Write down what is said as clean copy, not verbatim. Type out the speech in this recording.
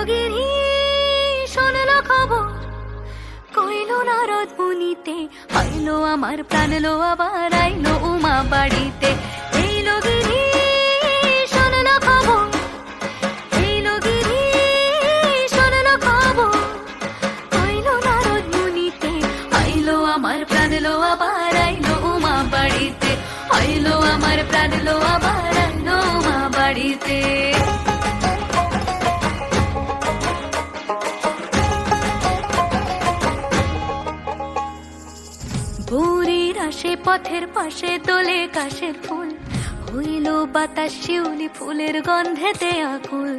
গিরি শোনলো খবর, কইলো নারদ মুনিতে, আইলো আমার প্রাণ লো আবার আইলো উমা বাড়িতে। এইলো গিরি শোনলো খবর, এইলো গিরি শোনলো খবর, কইলো নারদ মুনিতে, আইলো আমার প্রাণ লো আবার আইলো উমা বাড়িতে, আইলো আমার প্রাণ লো আবার আইলো উমা বাড়িতে। ভোরের আসে পথের পাশে তোলে কাশের ফুল, হইল বাতাস শিউলি ফুলের গন্ধেতে আকুল।